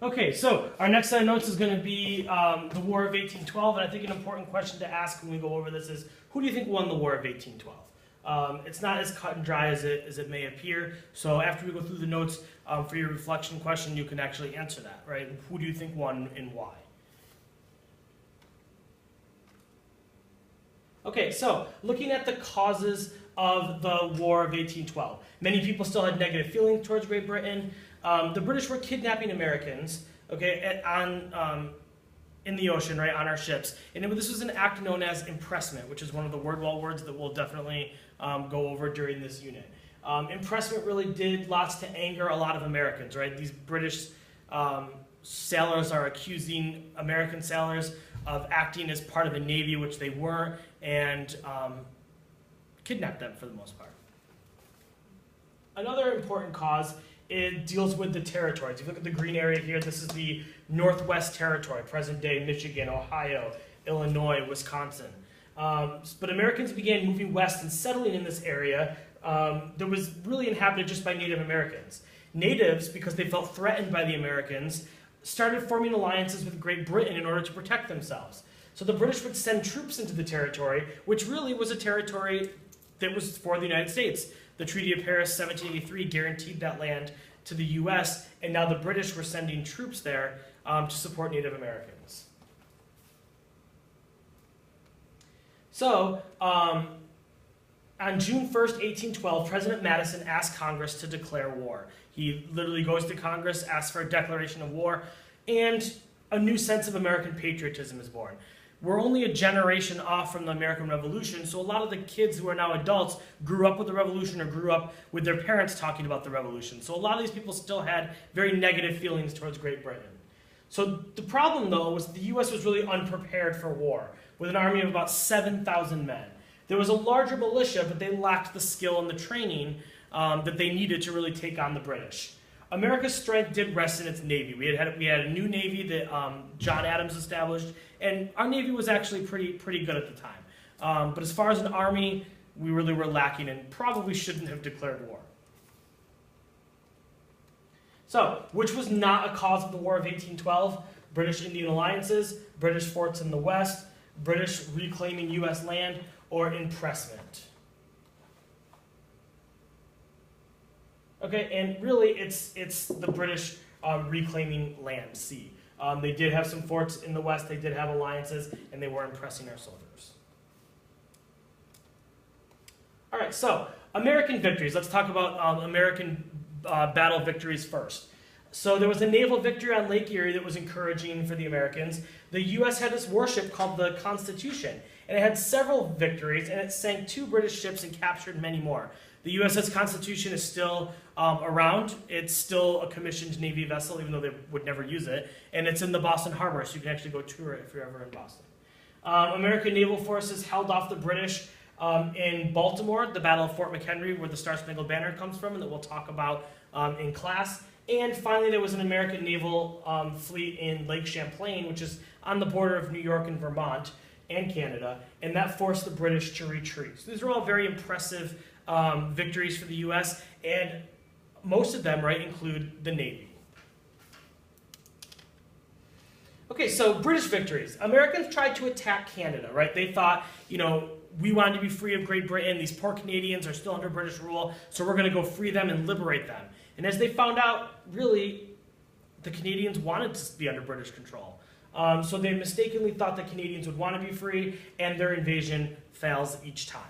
Okay, so our next set of notes is going to be the War of 1812, and I think an important question to ask when we go over this is, who do you think won the War of 1812? It's not as cut and dry as it may appear, so after we go through the notes for your reflection question, you can actually answer that, right? Who do you think won and why? Okay, so looking at the causes of the War of 1812. Many people still had negative feelings towards Great Britain. The British were kidnapping Americans, okay, in the ocean, right, on our ships. And this was an act known as impressment, which is one of the word-wall words that we'll definitely go over during this unit. Impressment really did lots to anger a lot of Americans, right? These British sailors are accusing American sailors of acting as part of the Navy, which they weren't, and kidnapped them for the most part. Another important cause, it deals with the territories. If you look at the green area here, this is the Northwest Territory, present-day Michigan, Ohio, Illinois, Wisconsin. But Americans began moving west and settling in this area that was really inhabited just by Native Americans. Natives, because they felt threatened by the Americans, started forming alliances with Great Britain in order to protect themselves. So the British would send troops into the territory, which really was a territory that was for the United States. The Treaty of Paris, 1783, guaranteed that land to the U.S., and now the British were sending troops there to support Native Americans. So, on June 1st, 1812, President Madison asked Congress to declare war. He literally goes to Congress, asks for a declaration of war, and a new sense of American patriotism is born. We're only a generation off from the American Revolution, so a lot of the kids who are now adults grew up with the Revolution or grew up with their parents talking about the Revolution. So a lot of these people still had very negative feelings towards Great Britain. So the problem, though, was the U.S. was really unprepared for war, with an army of about 7,000 men. There was a larger militia, but they lacked the skill and the training that they needed to really take on the British. America's strength did rest in its Navy. We had a new Navy that John Adams established, and our Navy was actually pretty good at the time. But as far as an army, we really were lacking and probably shouldn't have declared war. So, which was not a cause of the War of 1812? British Indian alliances, British forts in the West, British reclaiming U.S. land, or impressment. Okay, and really it's the British reclaiming land, sea. They did have some forts in the West, they did have alliances, and they were impressing our soldiers. All right, so American victories. Let's talk about American battle victories first. So there was a naval victory on Lake Erie that was encouraging for the Americans. The U.S. had this warship called the Constitution, and it had several victories, and it sank 2 British ships and captured many more. The USS Constitution is still around. It's still a commissioned Navy vessel, even though they would never use it. And it's in the Boston Harbor, so you can actually go tour it if you're ever in Boston. American naval forces held off the British in Baltimore, the Battle of Fort McHenry, where the Star-Spangled Banner comes from, and that we'll talk about in class. And finally, there was an American naval fleet in Lake Champlain, which is on the border of New York and Vermont and Canada, and that forced the British to retreat. So these are all very impressive victories for the U.S., and most of them, right, include the Navy. Okay, so British victories. Americans tried to attack Canada, right? They thought, you know, we wanted to be free of Great Britain. These poor Canadians are still under British rule, so we're going to go free them and liberate them. And as they found out, really, the Canadians wanted to be under British control. So they mistakenly thought the Canadians would want to be free, and their invasion fails each time.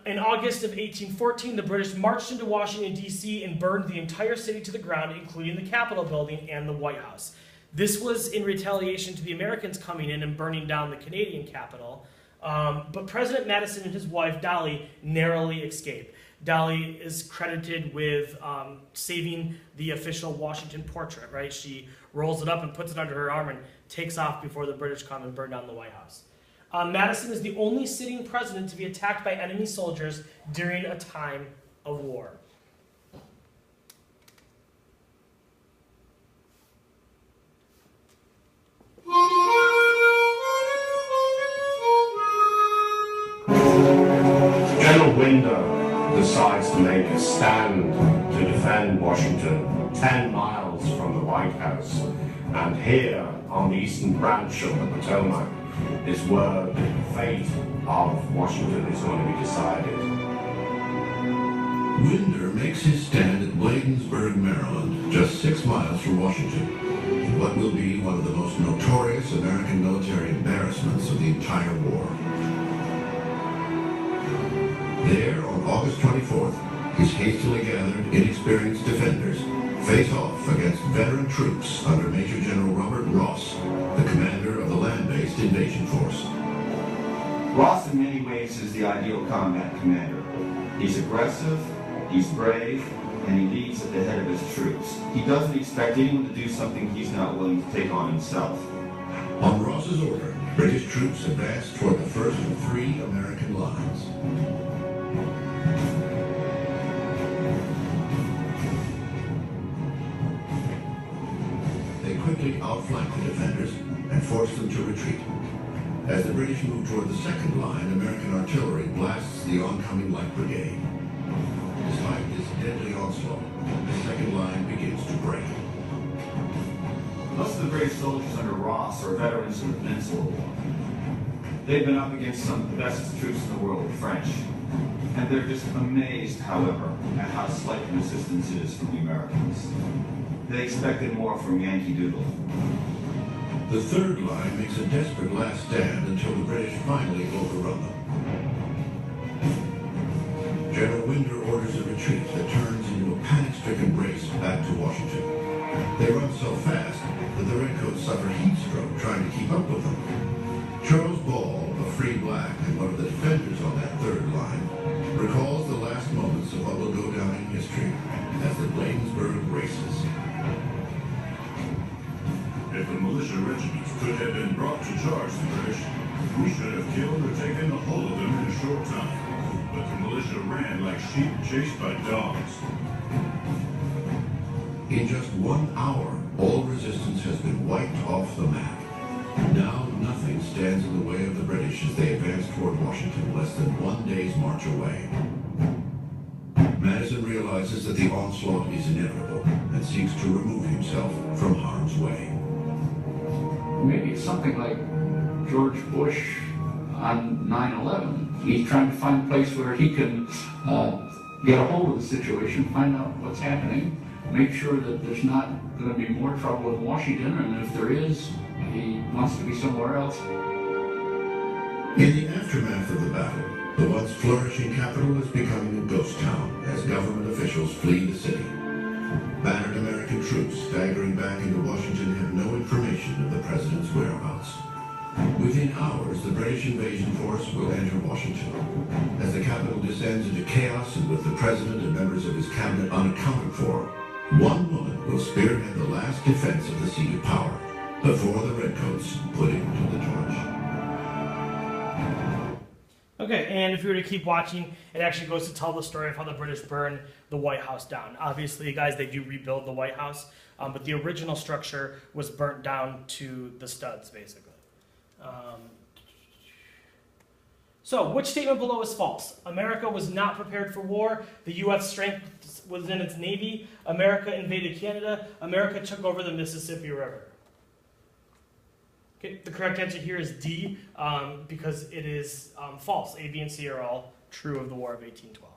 In August of 1814, the British marched into Washington, D.C. and burned the entire city to the ground, including the Capitol building and the White House. This was in retaliation to the Americans coming in and burning down the Canadian Capitol. But President Madison and his wife, Dolly, narrowly escaped. Dolly is credited with saving the official Washington portrait, right? She rolls it up and puts it under her arm and takes off before the British come and burn down the White House. Madison is the only sitting president to be attacked by enemy soldiers during a time of war. General Window. decides to make a stand to defend Washington 10 miles from the White House. And here, on the eastern branch of the Potomac, is where the fate of Washington is going to be decided. Winder makes his stand at Bladensburg, Maryland, just 6 miles from Washington, in what will be one of the most notorious American military embarrassments of the entire war. There, on August 24th, his hastily gathered, inexperienced defenders face off against veteran troops under Major General Robert Ross, the commander of the land-based invasion force. Ross, in many ways, is the ideal combat commander. He's aggressive, he's brave, and he leads at the head of his troops. He doesn't expect anyone to do something he's not willing to take on himself. On Ross's order, British troops advanced toward the first of 3 American lines. They quickly outflanked the defenders and forced them to retreat. As the British moved toward the second line, American artillery blasts the oncoming light brigade. Despite this deadly onslaught, the second line begins to break. Most of the British soldiers under Ross are veterans of the Peninsula War. They've been up against some of the best troops in the world, the French. And they're just amazed, however, at how slight the resistance is from the Americans. They expected more from Yankee Doodle. The third line makes a desperate last stand until the British finally overrun them. General Winder orders a retreat that turns into a panic-stricken race back to Washington. They run so fast that the Redcoats suffer heat stroke trying to keep up with them. Charles Ball, a free black and one of the defenders on that third line, recalls the last moments of what will go down in history as the Bladensburg races. If the militia regiments could have been brought to charge the British, we should have killed or taken the whole of them in a short time. But the militia ran like sheep chased by dogs. In just 1 hour, all resistance has been wiped off the map. Now nothing stands in the way of the British as they advance toward Washington less than 1 day's march away. Madison realizes that the onslaught is inevitable and seeks to remove himself from harm's way. Maybe it's something like George Bush on 9/11. He's trying to find a place where he can get a hold of the situation, find out what's happening, make sure that there's not going to be more trouble in Washington, and if there is, he wants to be somewhere else. In the aftermath of the battle, the once flourishing capital is becoming a ghost town as government officials flee the city. Battered American troops staggering back into Washington have no information of the president's whereabouts. Within hours, the British invasion force will enter Washington. As the capital descends into chaos and with the president and members of his cabinet unaccounted for, one woman will spearhead the last defense of the seat of power before the Redcoats put him to the torch. Okay, and if you were to keep watching, it actually goes to tell the story of how the British burned the White House down. Obviously, guys, they do rebuild the White House, but the original structure was burnt down to the studs, basically. So, which statement below is false? America was not prepared for war. The U.S. strength was in its Navy. America invaded Canada. America took over the Mississippi River. Okay, the correct answer here is D, because it is false. A, B, and C are all true of the War of 1812.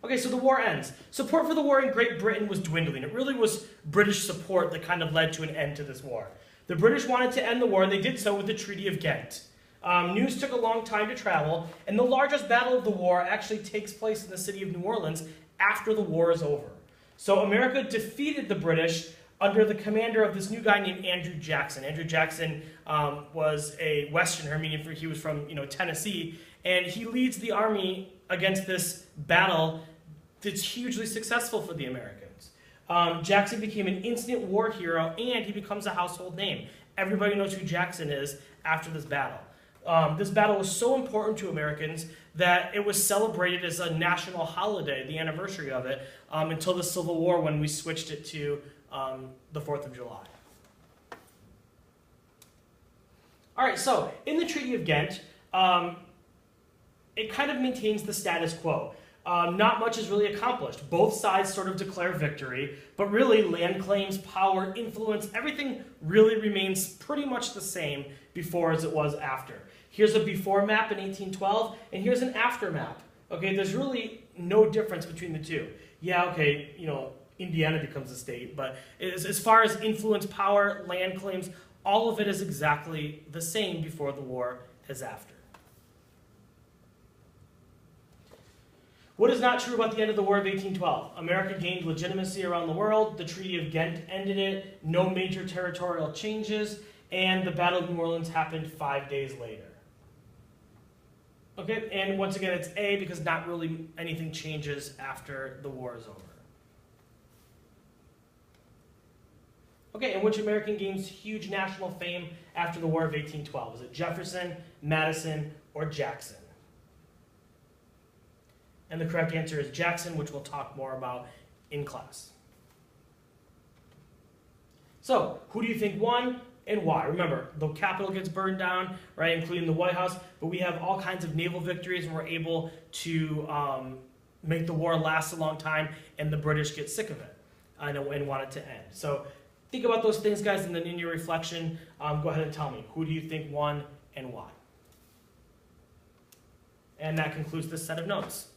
Okay, so the war ends. Support for the war in Great Britain was dwindling. It really was British support that kind of led to an end to this war. The British wanted to end the war, and they did so with the Treaty of Ghent. News took a long time to travel, and the largest battle of the war actually takes place in the city of New Orleans after the war is over. So America defeated the British under the commander of this new guy named Andrew Jackson. Andrew Jackson was a Westerner, meaning he was from Tennessee, and he leads the army against this battle that's hugely successful for the Americans. Jackson became an instant war hero, and he becomes a household name. Everybody knows who Jackson is after this battle. This battle was so important to Americans that it was celebrated as a national holiday, the anniversary of it, until the Civil War when we switched it to the 4th of July. All right, so in the Treaty of Ghent, it kind of maintains the status quo. Not much is really accomplished. Both sides sort of declare victory, but really land claims, power, influence, everything really remains pretty much the same before as it was after. Here's a before map in 1812, and here's an after map. Okay, there's really no difference between the two. Yeah, okay, you know, Indiana becomes a state, but as far as influence, power, land claims, all of it is exactly the same before the war as after. What is not true about the end of the War of 1812? America gained legitimacy around the world, the Treaty of Ghent ended it, no major territorial changes, and the Battle of New Orleans happened 5 days later. Okay, and once again, it's A because not really anything changes after the war is over. Okay, and which American gains huge national fame after the War of 1812? Is it Jefferson, Madison, or Jackson? And the correct answer is Jackson, which we'll talk more about in class. So, who do you think won and why? Remember, the Capitol gets burned down, right, including the White House, but we have all kinds of naval victories and we're able to make the war last a long time, and the British get sick of it and want it to end. So, think about those things, guys, and then in your reflection, go ahead and tell me, who do you think won and why? And that concludes this set of notes.